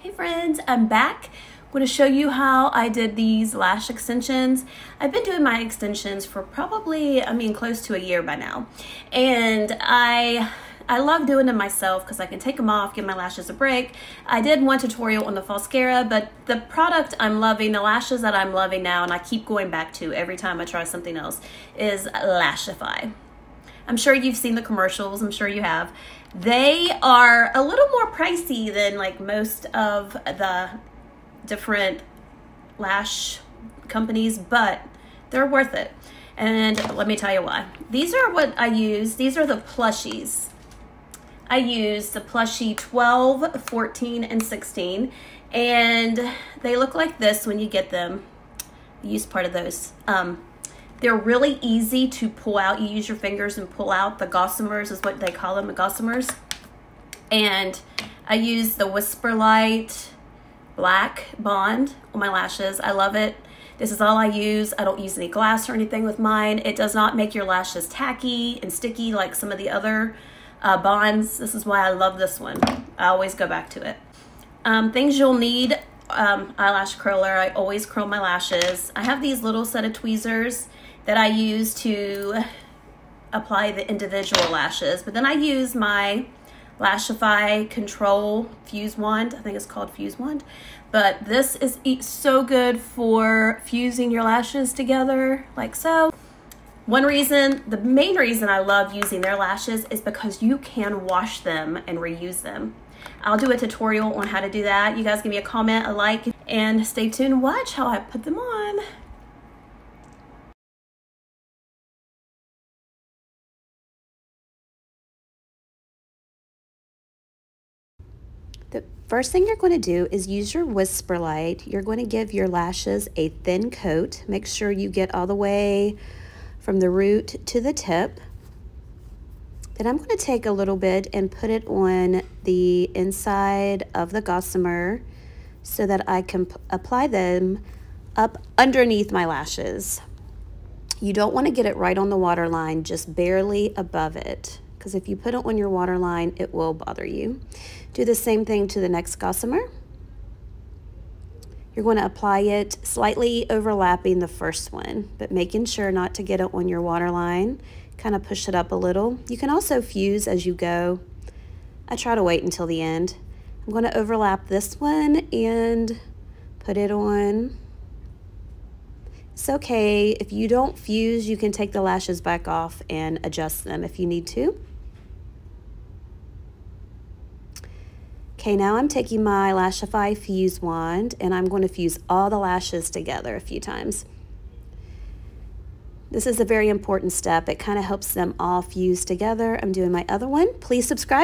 Hey friends, I'm back. I'm going to show you how I did these lash extensions. I've been doing my extensions for probably, close to a year by now. And I love doing them myself because I can take them off, give my lashes a break. I did one tutorial on the mascara, but the product I'm loving, the lashes that I'm loving now, and I keep going back to every time I try something else, is Lashify. I'm sure you've seen the commercials, I'm sure you have. They are a little more pricey than like most of the different lash companies, but they're worth it. And let me tell you why. These are what I use. These are the plushies. I use the plushie 12, 14, and 16, and they look like this when you get them. Use part of those. They're really easy to pull out. You use your fingers and pull out. The gossamers is what they call them, the gossamers. And I use the Whisper Light Black Bond on my lashes. I love it. This is all I use. I don't use any glass or anything with mine. It does not make your lashes tacky and sticky like some of the other bonds. This is why I love this one. I always go back to it. Things you'll need, eyelash curler. I always curl my lashes. I have these little set of tweezers that I use to apply the individual lashes, but then I use my Lashify Control Fuse Wand. I think it's called Fuse Wand, but this is so good for fusing your lashes together like so. One reason, the main reason I love using their lashes is because you can wash them and reuse them. I'll do a tutorial on how to do that. You guys give me a comment, a like, and stay tuned and watch how I put them on. The first thing you're going to do is use your Whisper Light. You're going to give your lashes a thin coat. Make sure you get all the way from the root to the tip. Then I'm going to take a little bit and put it on the inside of the gossamer so that I can apply them up underneath my lashes. You don't want to get it right on the waterline, just barely above it, because if you put it on your waterline, it will bother you. Do the same thing to the next gossamer. You're going to apply it slightly overlapping the first one, but making sure not to get it on your waterline. Kind of push it up a little. You can also fuse as you go. I try to wait until the end. I'm going to overlap this one and put it on. It's okay. If you don't fuse, you can take the lashes back off and adjust them if you need to. Okay, now I'm taking my Lashify Fuse Wand and I'm going to fuse all the lashes together a few times. This is a very important step. It kind of helps them all fuse together. I'm doing my other one. Please subscribe.